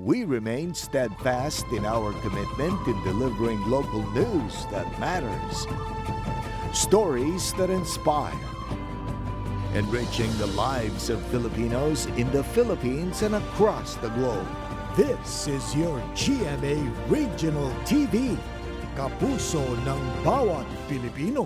we remain steadfast in our commitment in delivering local news that matters. Stories that inspire. Enriching the lives of Filipinos in the Philippines and across the globe. This is your GMA Regional TV, kapuso ng bawat Pilipino.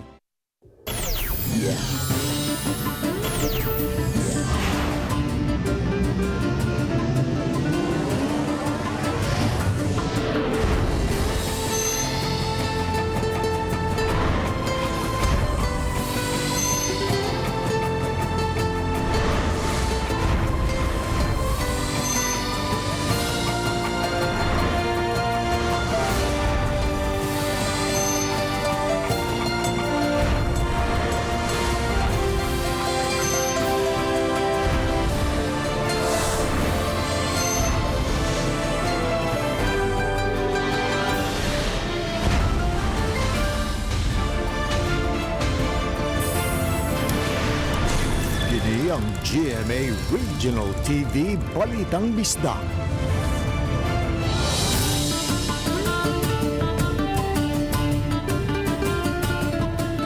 Ang GMA Regional TV Balitang Bisdak.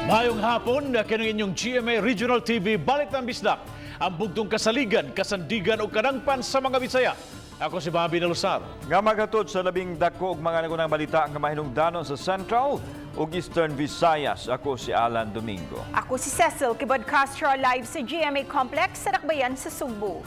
Mayong hapon, kining inyong GMA Regional TV Balitang Bisdak, ang bugtong kasaligan, kasandigan o kadangpan sa mga Bisaya. Ako si Bobby Nalusar. Nga magatod sa labing dako og mga nagunang balita ang mahinungdanon sa Central ug Eastern Visayas. Ako si Alan Domingo. Ako si Cecil Kibod Castro, live sa GMA Complex sa Dakbayan sa Sugbo.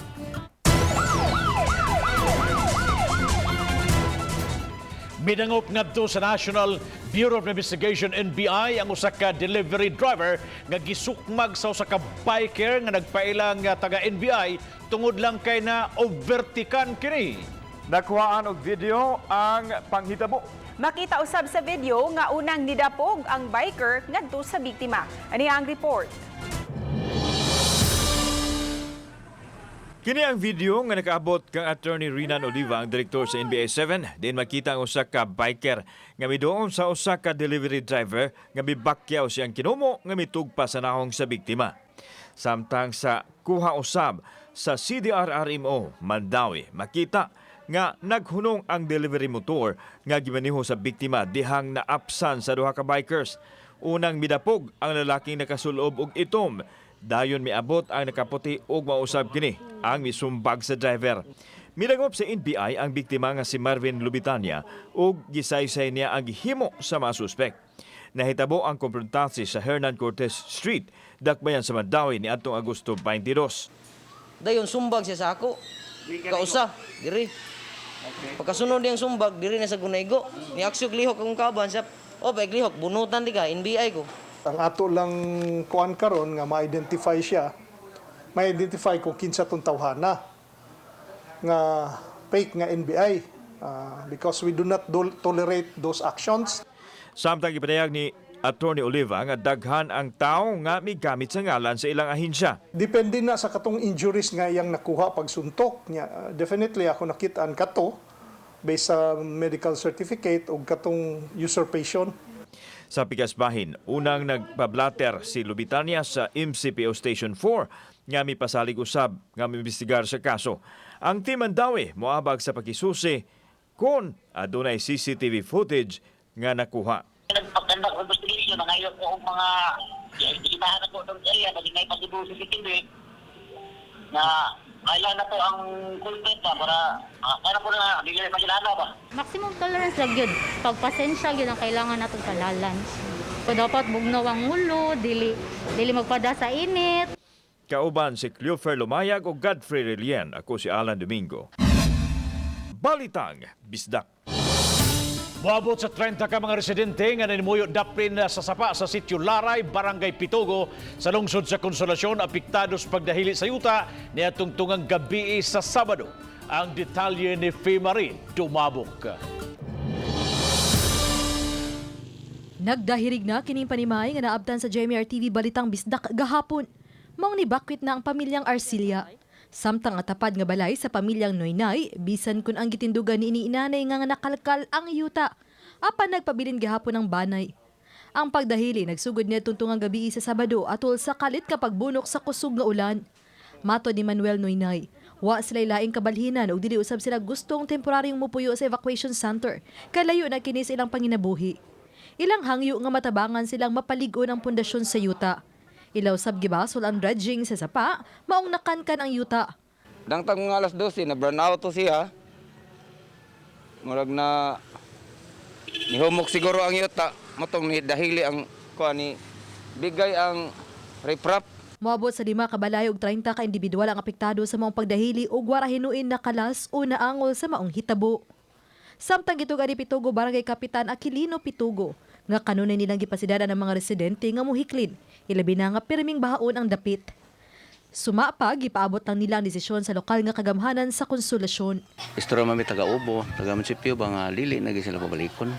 Midangop ngadto sa National Bureau of Investigation NBI ang usa ka delivery driver nga gisukmag sa usa ka biker nga nagpailang taga NBI tungod lang kay na overtikan kini. Nakuhaan og video ang panghitabo. Makita usab sa video nga unang nidapog ang biker ngadto sa biktima. Ani ang report. Kini ang video nga nakaabot kang Attorney Rinan Oliva, ang direktor sa NBA 7. Din makita ang usa ka biker nga midoon sa usa ka delivery driver nga mibakyaw siyang kinumo nga mitugpa sa nahong sa biktima. Samtang sa kuha usab sa CDRRMO Mandawi, makita nga naghunong ang delivery motor nga gimaniho sa biktima dihang naapsan sa duha ka bikers. Unang midapog ang lalaking nakasulob og itom. Dayon miabot ang nakaputi ug mausab kini ang misumbag sa driver. Milangop sa NBI ang biktima nga si Marvin Lubitania ug gisaysay niya ang gihimo sa mga suspek. Nahitabo ang komprontasyon sa Hernan Cortez Street, Dakbayan sa Mandawi ni atong Agosto 22. Dayon sumbag siya sa ako. Kausa, diri. Pagkasunod niyang sumbag, diri na sa Gunaygo. Ni aksyon lihok akong kaban siya. O, lihok, bunutan di ka, NBI ko. Ang ato lang kuan karon nga ma-identify siya, ma-identify kung kinsa tong tawhana nga fake nga NBI because we do not tolerate those actions. Samtang ipadayag ni Attorney Oliva nga daghan ang tao nga migamit sa ngalan sa ilang ahensya. Depende na sa katong injuries nga yang nakuha pagsuntok niya. Definitely ako nakitaan kato based sa medical certificate o katong usurpation. Sa Pigasbahin, unang nagpablatter si Lubitania sa MCPO Station 4 nga mipasalig usab nga miimbestigar sa kaso. Ang team Mandawi moabag sa pakisusi kung adunay CCTV footage nga nakuha. Nagpagkandak ng investigation, nangayon ko ang mga imbestigahan ako ng area na dinay pag-ibo CCTV na kailan na po ang content para kaya po na hindi na magilala ba? Maximum tolerance lang yun. Pagpasensya yun ang kailangan natin kalalan. So dapat bugnaw ang ulo, dili magpada sa init. Kauban si Cleofer Lumayag o Godfrey Relien. Ako si Alan Domingo. Balitang Bisdak. Moabot sa 30 ka mga residente nga nanimuyo dapin sa sapa sa sitio Laray, Barangay Pitogo, sa lungsod sa Konsolasyon, apektados pagdahili sa yuta ni atungtungang gabi sa Sabado. Ang detalye ni Fee Marie Dumabok. Nagdahirig na kining panimay nga naabtan sa JMR-TV Balitang Bisdak gahapon. Maong nibakwit na ang pamilyang Arcilia. Samtang atapad nga balay sa pamilyang Noynay, bisan kun ang gitindugan ni iniinanay nga nakalkal ang yuta. Apan nagpabilin gihapon ang banay. Ang pagdahili nagsugod niya tuntungang gabi sa Sabado atol sa kalit kapag bunok sa kusog nga ulan. Mato ni Manuel Noynay, Wa sila'y laing kabalhinan ug dili usab sila gustong temporaryong mupuyo sa evacuation center. Kalayo na kini sa ilang panginabuhi. Ilang hangyo nga matabangan silang mapaligon ang pundasyon sa yuta. Ilaw sab gibasol ang dredging sa sapa, maong nakankan ang yuta. Dangtang mga alas 12 na burn out to siya. Murag na nihumok siguro ang yuta, matong ni dahili ang kuani bigay ang riprap. Moabot sa 5 ka balay ug 30 ka individual ang apektado sa maong pagdahili ug wara hinuin na kalas o naangol sa maong hitabo. Samtang gituga ni Pitugo Barangay Kapitan Aquilino Pitugo nga kanunay nilang gipasidara ng mga residente nga muhiklin, ilabi na nga pirming bahaon ang dapit. Sumapa, gipaabot lang nila ang desisyon sa lokal nga kagamhanan sa konsolasyon. Istorya mami taga-ubo, taga-munisipyo ba nga dili na sila pabalikon.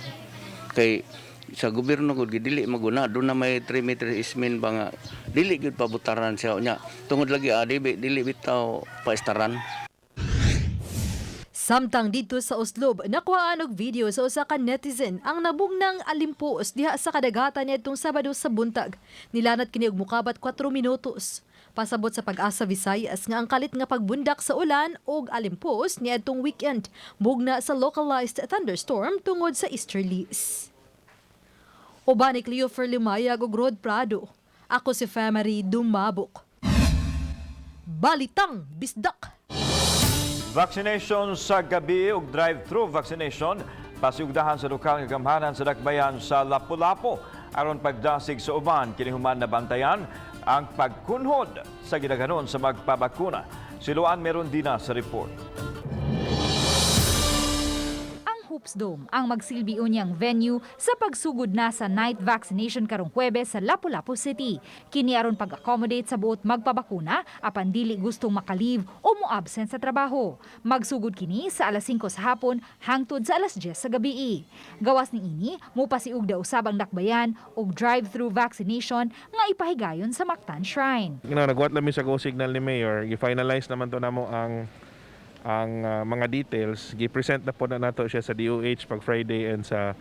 Kay sa gobyerno gud dili maguna do na may 3 meter ismin ba nga dili gud pabutaran siya nya tungod lagi dili bitaw paistaran. Samtang dito sa Oslob, nakuhaan og video sa usa ka netizen ang nabugnang alimpuos diha sa kadagatan niadtong Sabado sa buntag. Nilanat kini og mukabat 4 minutos. Pasabot sa Pag-asa Visayas nga ang kalit nga pagbundak sa ulan og alimpuos niadtong weekend bugna sa localized thunderstorm tungod sa easterlies. Uban ni Cleofer Limayag ug Rod Prado. Ako si Famary Dumabok. Balitang Bisdak. Vaccination sa gabi ug drive-thru vaccination pasiugdahan sa lokal nga gamhanan sa dakbayan sa Lapu-Lapu aron pagdasig sa uban kini human na bantayan ang pagkunhod sa gidaghanon sa magpabakuna. Siluan meron din sa report. Hoops Dome ang magsilbi unyang venue sa pagsugod na sa night vaccination karong Huwebes sa Lapu-Lapu City. Kini aron pag-accommodate sa buot magpabakuna apan dili gustong makalive o mo-absent sa trabaho. Magsugod kini sa alas 5 sa hapon hangtod sa alas 10 sa gabi. Gawas ni ini, mupasiugda usab ang dakbayan og drive-thru vaccination nga ipahigayon sa Mactan Shrine. Nagwat lami sa go signal ni Mayor, i-finalize naman to namo ang mga details. Gi-present na po na nato siya sa DOH pag Friday and sa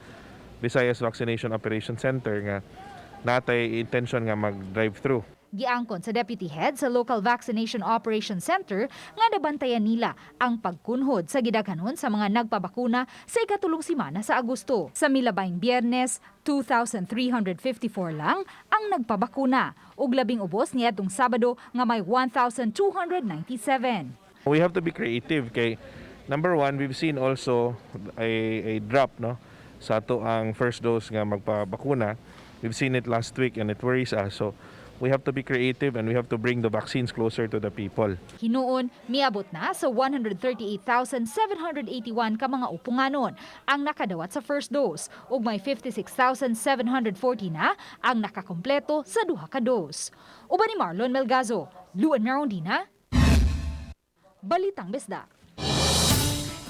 Visayas Vaccination Operation Center nga natay intention nga mag-drive-thru. Giangkon sa Deputy Head sa Local Vaccination Operation Center nga nabantayan nila ang pagkunhod sa gidaghanon sa mga nagpabakuna sa ikatulong semana sa Agosto. Sa milabayng Biyernes, 2,354 lang ang nagpabakuna ug labing ubos niadtong Sabado nga may 1,297. We have to be creative kay number one, we've seen also a drop sa ato ang first dose nga magpabakuna. We've seen it last week and it worries us. So we have to be creative and we have to bring the vaccines closer to the people. Hinuon, miabot na sa 138,781 ka mga upunganon ang nakadawat sa first dose ug may 56,740 na ang nakakompleto sa duha ka dose. Uban ni Marlon Melgazo, Luan Narondina, Balitang Bisdak.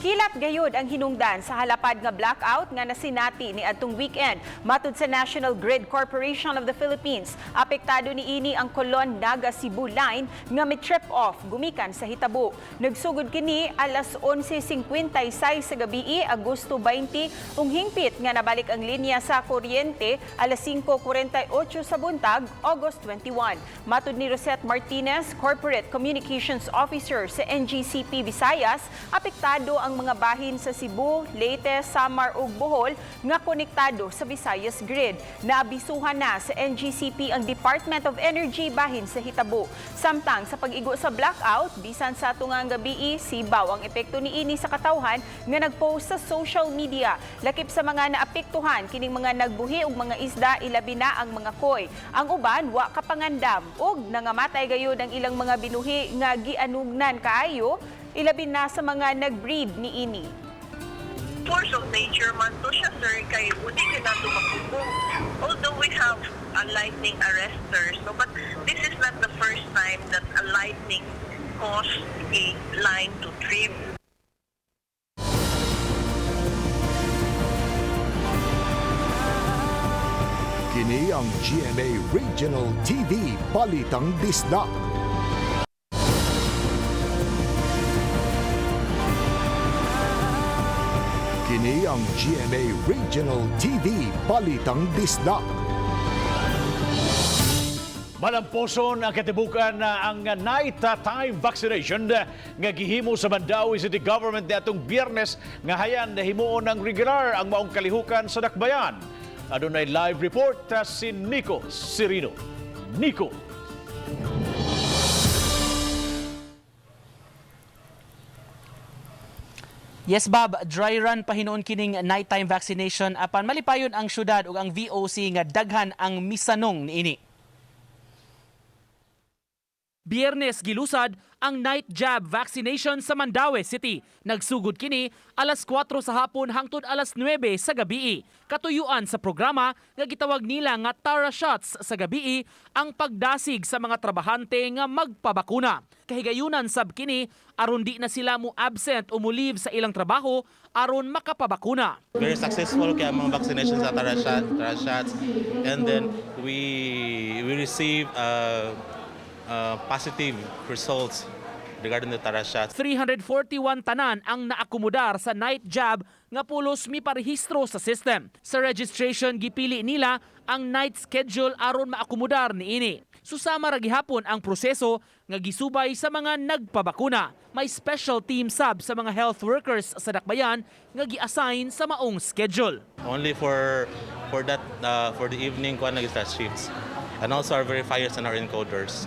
Kilat gayud ang hinungdan sa halapad nga blackout nga nasinati ni adtong weekend. Matud sa National Grid Corporation of the Philippines, apektado ni ini ang Colon Naga Cebu line nga mi-trip off gumikan sa hitabo. Nagsugod kini alas 11:56 sa gabi, Agosto 20, ung hingpit nga nabalik ang linya sa kuryente alas 5:48 sa buntag, August 21. Matud ni Rosette Martinez, Corporate Communications Officer sa NGCP Visayas, apektado ang mga bahin sa Cebu, Leyte, Samar ug Bohol nga konektado sa Visayas Grid. Naabisuhan na sa NGCP ang Department of Energy bahin sa hitabo. Samtang sa pag-igo sa blackout, bisan sa tungang gabi, sibaw ang epekto ni ini sa katawhan nga nagpost sa social media. Lakip sa mga naapektuhan kining mga nagbuhi ug mga isda, ilabi na ang mga koy. Ang uban wa kapangandam ug nangamatay gayud ang ilang mga binuhi nga gianugnan kaayo, ilabi na sa mga nag-breed ni ini. Force of nature man to siya, sir, kay udi na tumakubong. Although we have a lightning arrester, so but this is not the first time that a lightning caused a line to trip. Kini ang GMA Regional TV Balitang Bisdak. Kini ang GMA Regional TV Balitang Bisdak. Malamposon ang katibukan na ang night-time vaccination nga gihimo sa Mandawi City Government niadtong Biyernes nga hayan na himuon ng regular ang maong kalihukan sa dakbayan. Adunay live report si Nico Sirino. Nico. Yes, Bob, dry run pa hinuon kining nighttime vaccination apan malipayon ang syudad ug ang VOC nga daghan ang misanong niini. Biyernes gilusad ang night jab vaccination sa Mandawi City. Nagsugod kini alas 4 sa hapon hangtod alas 9 sa gabii. Katuyuan sa programa nga gitawag nila nga Tara Shots sa gabii ang pagdasig sa mga trabahante nga magpabakuna. Kahigayunan sab kini aron di na sila mo absent o mo leave sa ilang trabaho aron makapabakuna. Very successful kaya mga vaccinations sa Tara Shots, and then we receive positive results regarding the Tara Shots. 341 tanan ang naakomodar sa night jab nga pulos mi parehistro sa system. Sa registration gipili nila ang night schedule aron maakomodar niini. Susama ra gihapon ang proseso nga gisubay sa mga nagpabakuna. May special team sab sa mga health workers sa dakbayan nga gi-assign sa maong schedule. Only for the evening kuan nag-start shifts. And also our verifiers and our encoders.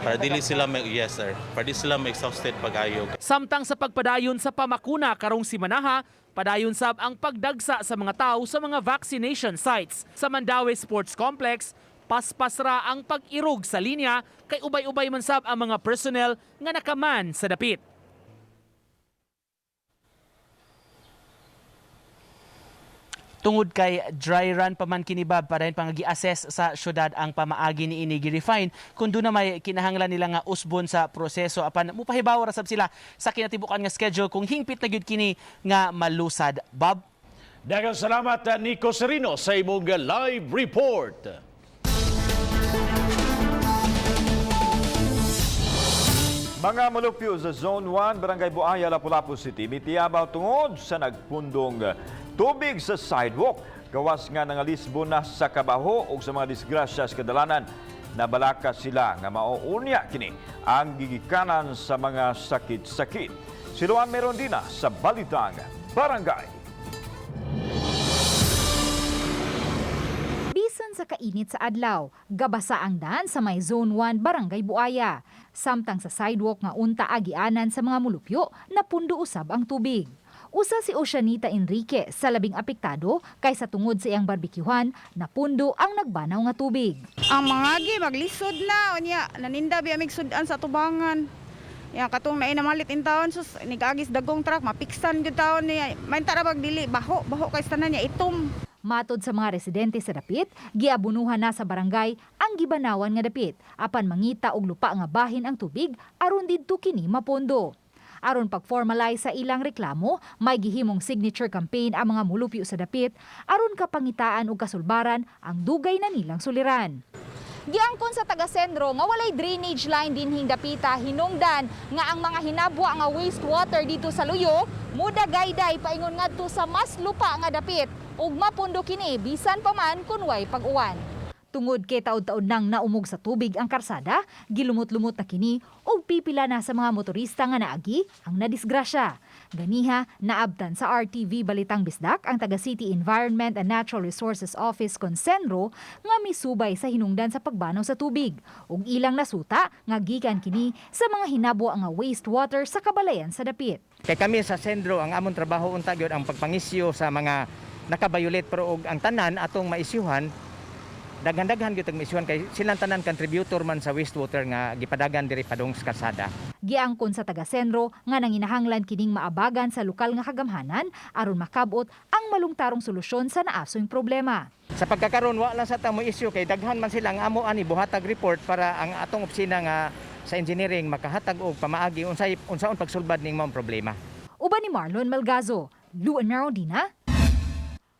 Para dili sila para di sila ma-exhausted pag-ayo. Samtang sa pagpadayon sa pamakuna karong simanaha, padayon sab ang pagdagsa sa mga tao sa mga vaccination sites. Sa Mandawi Sports Complex, paspas ra ang pag-irog sa linya kay ubay-ubay man sab ang mga personnel nga nakaman sa dapit. Tungod kay dry run pa man kini Bob, para pang gi-assess sa syudad ang pamaagi ni ini gi-refine kung doon na may kinahanglan nila nga usbon sa proseso apan mupahibaw ra sab sila sa kinatibukan nga schedule kung hingpit na gyud kini nga malusad. Bob, daghang salamat Nico Sirino sa imong live report. Mga malupyo sa Zone 1, Barangay Buaya, Lapu-Lapu City, mitiyabaw tungod sa nagpundong tubig sa sidewalk. Gawas nga nangalisbo na sa kabaho o sa mga disgrasya sa kadalanan. Nabalaka sila nga mauunya kini ang gigikanan sa mga sakit-sakit. Siluan meron din na sa Balitang Barangay. Bisan sa kainit sa adlaw, gabasa ang daan sa may Zone 1 Barangay Buaya. Samtang sa sidewalk nga unta agianan sa mga mulupyo, napundo usab ang tubig. Usa si Oceanita Enrique sa labing apektado kaysa tungod sa iyang barbekyuhan, napundo ang nagbanaw nga tubig. Ang mga agi maglisod na unya naninda biya migsudan sa tubangan. Ya katong naay namalit in taon sus nigagis dagkong truck mapiksan gyud taon niya. May tara bagdili baho kay tanan niya itom. Matod sa mga residente sa dapit, giabunuhan na sa barangay ang gibanawan nga dapit apan mangita og lupa nga bahin ang tubig aron didto kini mapondo. Aron pag-formalize sa ilang reklamo, may gihimong signature campaign ang mga mulupyo sa dapit aron kapangitaan og kasulbaran ang dugay na nilang suliran. Giangkon sa taga-sentro nga walay drainage line dinhing dapita hinungdan nga ang mga hinabwa nga wastewater dito sa luyo mudagayday paingon ngadto sa mas lupa nga dapit ug mapundo kini bisan pa man kun way pag-uwan. Tungod kay taud-taud nang naumog sa tubig ang karsada, gilumot-lumot na kini ug pipila na sa mga motorista nga naagi ang nadisgrasya. Ganiha, naabtan sa RTV Balitang Bisdak ang taga-City Environment and Natural Resources Office Consenro nga misubay sa hinungdan sa pagbanaw sa tubig. Ug ilang nasuta nga gikan kini sa mga hinabo nga wastewater sa kabalayan sa dapit. Kay kami sa sentro ang amon trabaho unta gyud ang pagpangisyo sa mga nakabayulet pero og ang tanan atong maisyuhan daghan-daghan gyud ang misyuhan kay silang tanan contributor man sa wastewater nga gipadagan diri padung sa kalsada. Giangkon sa taga-Senro nga nanginahanglan kining maabagan sa lokal nga kagamhanan aron makabot ang malungtarong solusyon sa naasoy problema. Sa pagkakaron wa lang sa tamo isyu kay daghan man sila ang amo ani buhatag report para ang atong opisina nga sa engineering makahatag og pamaagi unsaon pagsulbad ning mga problema. Uban ni Marlon Melgazo, Luan Narodina,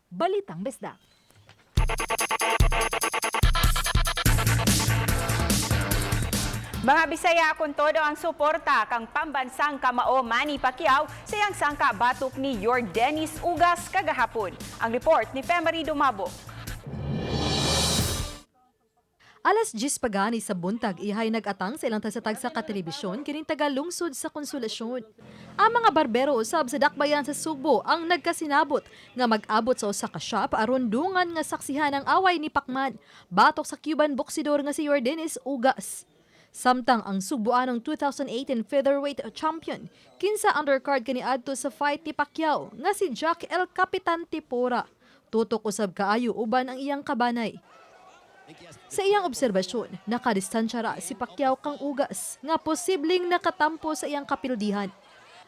Balitang Bisdak. Mga Bisaya, kung todo ang suporta kang pambansang kamao Manny Pacquiao sa iyang sangka batok ni Yordenis Ugas kagahapon. Ang report ni Femari Dumabo. Alas 10 pagani sa buntag, ihay nagatang sa ilang tagsatag sa katelebisyon kining taga lungsod sa Konsolasyon. Ang mga barbero usab sa dakbayan sa Subo ang nagkasinabot nga mag-abot sa usa ka shop aron dungan nga saksihan ang away ni Pacman batok sa Cuban boxidor nga si Yordenis Ugas. Samtang ang Subuanong 2018 featherweight champion, kinsa undercard kaniadto sa fight ni Pacquiao nga si Jack El Capitan Tipora. Tutok usab kaayo uban ang iyang kabanay. Sa iyang obserbasyon, nakadistansya ra si Pacquiao kang Ugas nga posibleng nakatampo sa iyang kapildihan.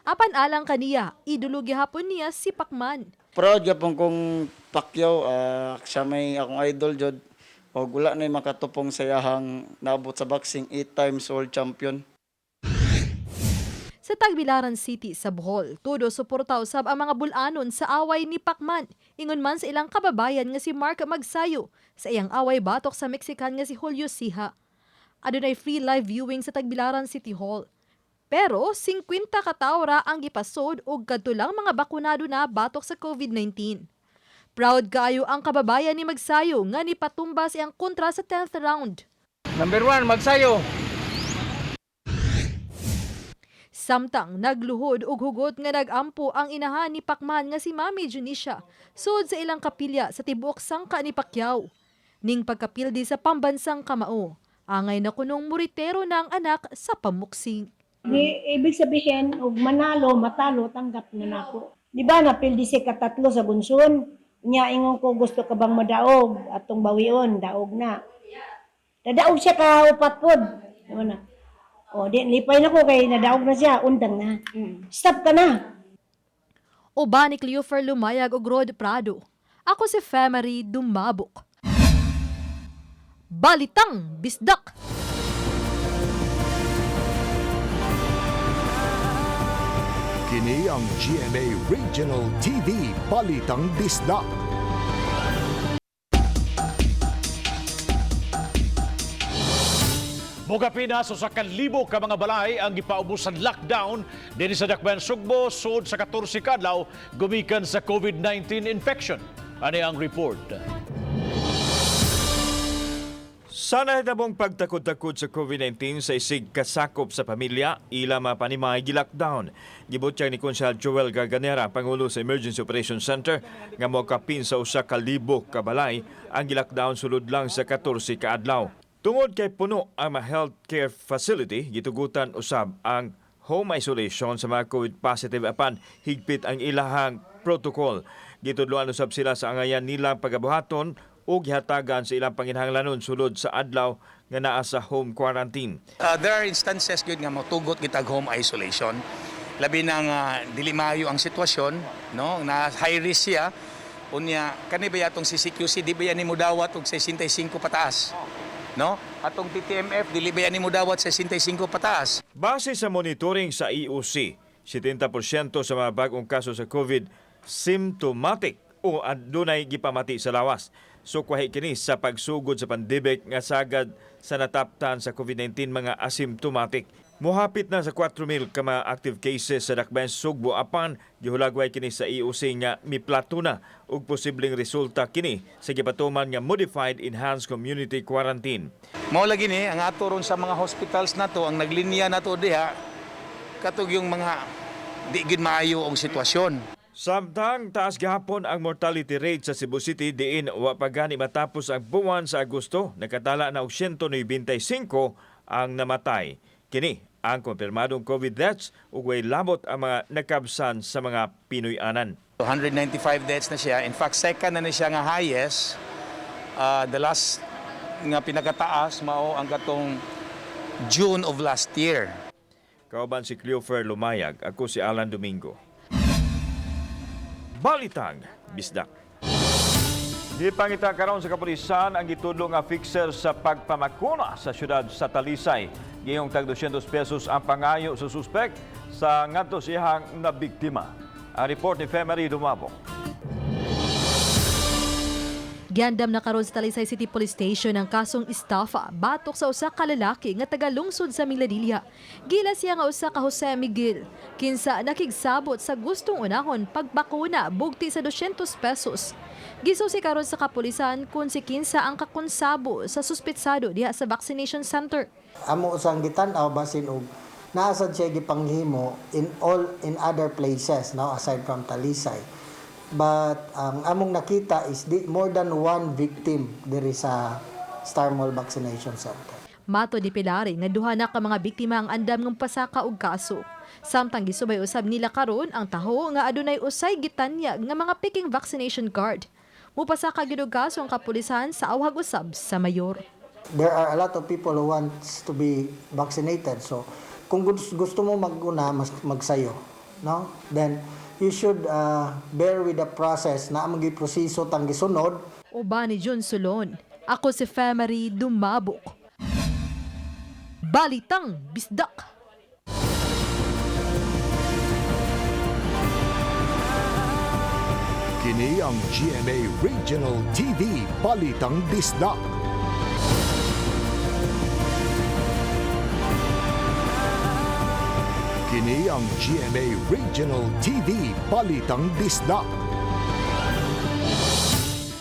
Apan alang kaniya, idolo gihapon niya si Pacman. Proud gyapon kong Pacquiao, siya may akong idol jud. O wala na makatupong sa iyahang naabot sa boxing, 8 times world champion. Sa Tagbilaran City sa Bohol, todo suporta usab ang mga bulanon sa away ni Pacman. Ingon man sa ilang kababayan nga si Mark Magsayo sa iyang away batok sa Mexican nga si Julio Siha. Adunay free live viewing sa Tagbilaran City Hall. Pero 50 ka tawo ra ang gipasod og kadto lang mga bakunado na batok sa COVID-19. Proud kaayo ang kababayan ni Magsayo nga nipatumba siyang kontra sa 10th round. Number 1, Magsayo. Samtang nagluhod og hugot nga nagampo ang inahan ni Pacman nga si Mami Junisha sud sa ilang kapilya sa tibuok sangka ni Pacquiao. Ning pagkapildi sa pambansang kamao, angay na kunong muritero na ang anak sa pamuksing. Ibig sabihin, og manalo, matalo, tanggap na nako. Di ba napildi si katatlo sa bunson? Nya ingon ko gusto ka bang madaog atong bawion, daog na. Nadaog siya ka upat pod. Ano na? O, di lipay na ko kay nadaog na siya, undang na. Stop ka na. Uba ni Cleofer Lumayag og Rod Prado. Ako si Femery Dumabok. Balitang Bisdak. Kini ang GMA Regional TV Balitang Bisdak. Mugapin na sa 1,000 ka mga balay ang gipaubusan lockdown din sa Dakbayan Sugbo sud sa 14 ka adlaw gumikan sa COVID-19 infection. Ani ang report. Sana hitabong pagtakod-takod sa COVID-19 sa isig kasakop sa pamilya, ila mapanimay gi-lockdown. Gibutya ni Konsehal Joel Garganera, Pangulo sa Emergency Operations Center, nga mokapin sa 1,000 ka balay ang gi-lockdown sulod lang sa 14 ka adlaw. Tungod kay puno ang mga healthcare facility, gitugutan usab ang home isolation sa mga COVID positive apan higpit ang ilahang protocol. Gitudloan usab sila sa angayan nilang pagabuhaton o gihatagan sa ilang panginhanglanon sulod sa adlaw nga naa sa home quarantine. There are instances gyud nga motugot gitag home isolation. Labi na nga dili maayo ang sitwasyon, no? Na high risk siya. Unya kani ba atong CCQC di ba yan nimo dawat og 65 pataas? No? Atong TTMF dili ba yan nimo dawat 65 pataas? Base sa monitoring sa EOC, 70% sa mga bagong kaso sa COVID symptomatic o adunay gipamati sa lawas. So kwahi kini sa pagsugod sa pandemic nga sagad sa nataptan sa COVID-19 mga asymptomatic. Mohapit na sa 4,000 ka mga active cases sa Dakbayan Sugbo apan gihulagway kini sa EOC nga miplato na ug posibleng resulta kini sa gipatuman nga modified enhanced community quarantine. Mao lagi ni ang ato ron sa mga hospitals nato ang naglinya nato diha katug yung mga di gid maayo ang sitwasyon. Samtang taas gihapon ang mortality rate sa Cebu City diin wa pa gani matapos ang buwan sa Agosto, nakatala na og 195 ang namatay. Kini ang konfirmadong COVID deaths ug way labot ang mga nakabsan sa mga Pinoy-anan. 195 deaths na siya. In fact, second na siya nga highest. The last nga pinakataas mao ang katong June of last year. Kauban si Cleofer Lumayag, ako si Alan Domingo. Balitang Bisdak. Di pangita karon sa kapulisan ang gitudlo nga fixer sa pagpamakuna sa syudad sa Talisay. Gayong tag 200 pesos ang pangayo sa suspek sa ngadto siyang nabiktima. Ang report ni Femery Dumabok. Giandam na karon sa Talisay City Police Station ang kasong estafa batok sa usa ka lalaki nga taga-lungsod sa Miladilya. Gila siya nga usa ka Jose Miguel. Kinsa nakigsabot sa gustong unahon pagbakuna bugti sa 200 pesos. Gisusi karon sa kapulisan kung si kinsa ang kakonsabo sa suspitsado diha sa vaccination center. Amo usang gitan-aw basin og naasad siya gipanghimo in other places, no, aside from Talisay. But ang among nakita is more than one victim diri sa Star Mall Vaccination Center. Mato di Pilari nga duha na ka mga biktima ang andam ng pasaka og kaso. Samtang gisubay usab nila karon ang taho nga adunay usay gitanyag nga mga peking vaccination card. Mupasaka gyud og kaso ang kapulisan sa awhag usab sa mayor. There are a lot of people who wants to be vaccinated. So kung gusto mo maguna magsayo, no? Then you should bear with the process na among giproseso tang gisunod. Uban ni John Sulon, ako si Femery Dumabok. Balitang Bisdak. Kini ang GMA Regional TV Balitang Bisdak. Kini ang GMA Regional TV Balitang Bisdak.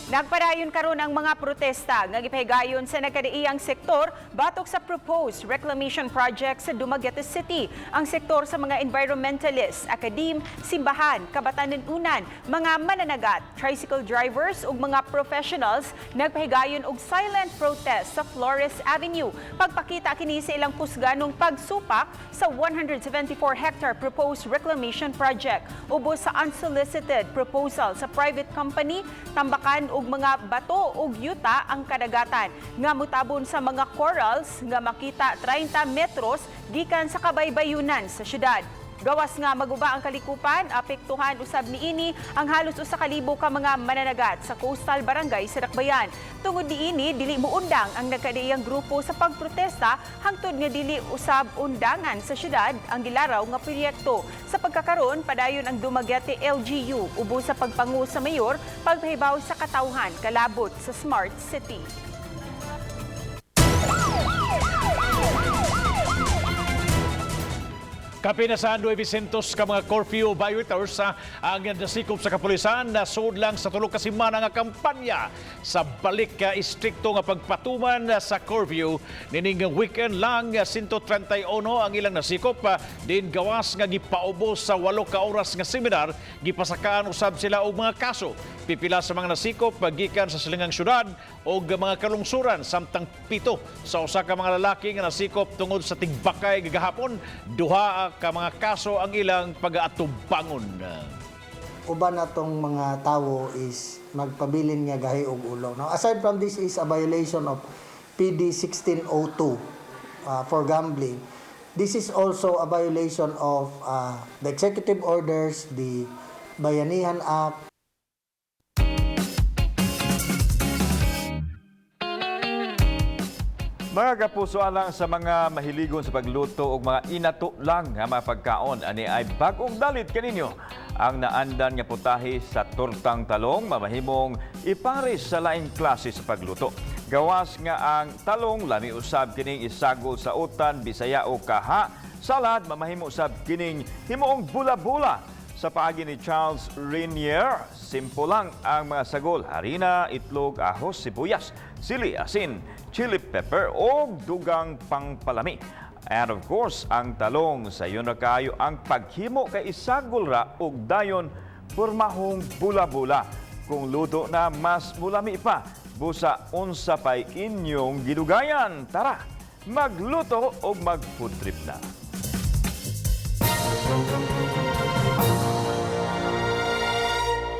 Nagpadayon karon ang mga protesta nga gipahigayon sa nagkadaiyang sektor batok sa proposed reclamation project sa Dumaguete City. Ang sektor sa mga environmentalists, akadim, simbahan, kabatanan-unan, mga mananagat, tricycle drivers ug mga professionals nagpahigayon og silent protest sa Flores Avenue. Pagpakita kini sa ilang kusganong pagsupak sa 174-hectare proposed reclamation project ubos sa unsolicited proposal sa private company, tambakan ug mga bato ug yuta ang kadagatan nga mutabon sa mga corals nga makita 30 metros gikan sa kabaybayunan sa syudad. Gawas nga maguba ang kalikupan, apektuhan usab niini ang halos 1,000 ka mga mananagat sa coastal barangay sa Dakbayan. Tungod niini dili muundang ang nagkadaiyang grupo sa pagprotesta hangtod nga dili usab undangan sa syudad ang gilaraw nga proyekto. Sa pagkakaron padayon ang Dumaguete LGU ubos sa pagpangu sa mayor pagpahibaw sa katawhan kalabot sa Smart City. Kapinasan 900 ka mga curfew violators ang nasikop sa kapulisan na sud lang sa tulo ka semana nga kampanya sa balik ka istrikto nga pagpatuman sa curfew. Nining weekend lang 131 ang ilang nasikop din gawas nga gipaubos sa 8 ka oras nga seminar gipasakaan usab sila og mga kaso. Pipila sa mga nasikop gikan sa silingang syudad o mga kalungsuran samtang 7 sa usa ka mga lalaki nga nasikop tungod sa tigbakay gagahapon. Duha ka mga kaso ang ilang pag-aatubangon. Uban natong mga tawo is magpabilin nga gahi og ulo. Now, aside from this is a violation of PD 1602 for gambling. This is also a violation of the executive orders, the Bayanihan Act. Mga kapuso lang sa mga mahiligon sa pagluto o mga inato lang nga mga pagkaon. Ani ay bagong dalit kaninyo. Ang naandan nga putahe sa tortang talong mamahimong ipares sa laing klase sa pagluto. Gawas nga ang talong lami usab kining isagol sa utan, bisaya o kaha. Salad mamahimo usab kining himoong bula-bula. Sa paagi ni Charles Rainier, simple lang ang mga sagol. Harina, itlog, ahos, sibuyas, sili, asin, chili pepper o dugang pangpalami. And of course, ang talong sa iyo na kayo ang paghimo kay isagol ra og dayon pormahong bula-bula. Kung luto na mas mulami pa, busa unsa pay inyong gidugayan. Tara, magluto o mag-food trip na.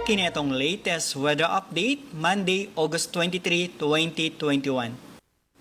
Kini atong latest weather update, Monday, August 23, 2021.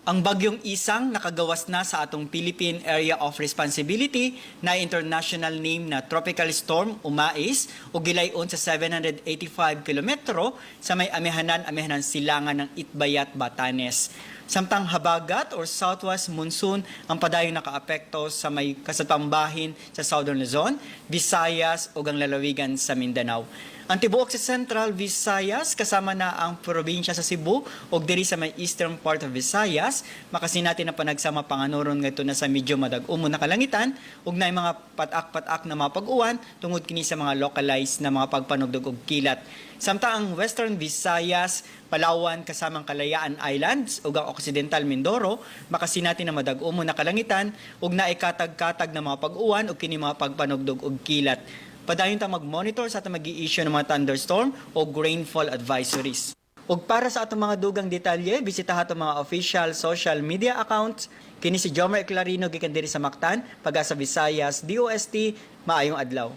Ang bagyong Isang nakagawas na sa atong Philippine Area of Responsibility na international name na Tropical Storm Umais o gilayon sa 785 kilometro sa may amihanan silangan ng Itbayat, Batanes. Samtang habagat or southwest monsoon ang padayon nakaapekto sa may kasatambahin sa Southern Luzon, Visayas o ang lalawigan sa Mindanao. Ang tibuok sa Central Visayas kasama na ang probinsya sa Cebu ug diri sa may eastern part of Visayas makasinati na panagsama panganuron ngadto na sa medyo madag-umon na kalangitan ug naay mga patak-patak na mga pag-uwan tungod kini sa mga localized na mga pagpanugdog ug kilat. Samtang ang Western Visayas, Palawan kasamang Kalayaan Islands ug ang Occidental Mindoro makasinati na madag-umon na kalangitan ug naay katag-katag na mga pag-uwan ug kini mga pagpanugdog ug kilat. Padayon ta mag-monitor sa atong mag-i-issue ng mga thunderstorm o rainfall advisories. Ug para sa atong mga dugang detalye, bisitaha atong mga official social media accounts. Kini si Jomar Clarino gikan diri sa Mactan, Pag-asa Visayas, DOST, maayong adlaw.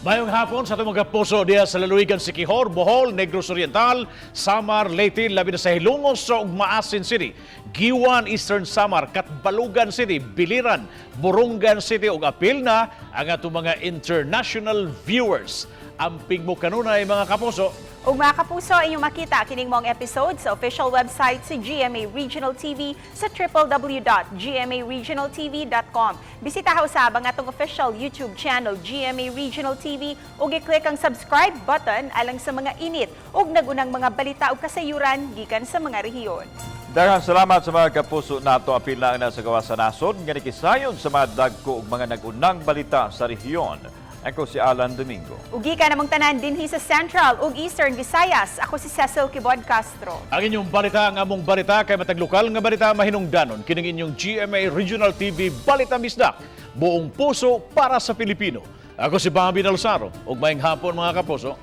Mayong hapon sa itong mga puso diya sa Laluigan, Siquijor, Bohol, Negros Oriental, Samar, Leyte, labi na sa Hilongos sa Maasin City, Giwan, Eastern Samar, Katbalugan City, Biliran, Burungan City ug apil na ang atong mga international viewers. Amping mo kanunay mga kapuso. Ug mga kapuso, inyong makita kining mong episode sa official website sa GMA Regional TV sa www.gmaregionaltv.com. Bisitahaw usab ang atong official YouTube channel GMA Regional TV ug i-click ang subscribe button alang sa mga init ug nagunang mga balita ug kasayuran gikan sa mga rehiyon. Daghang salamat sa mga kapuso nato apil na ang nasa gawa sa nasod nga nikisayon sa mga dagko ug mga nagunang balita sa rehiyon. Ako si Alan Domingo. Ugi ka namang tanan dinhi sa Central ug Eastern Visayas. Ako si Cecil Kibod Castro. Ang inyong balita, ang among balita kay matag lokal nga balita mahinungdanon kining inyong GMA Regional TV Balitang Bisdak. Buong puso para sa Pilipino. Ako si Bobby Nalsaro ug maayong hapon mga kapuso.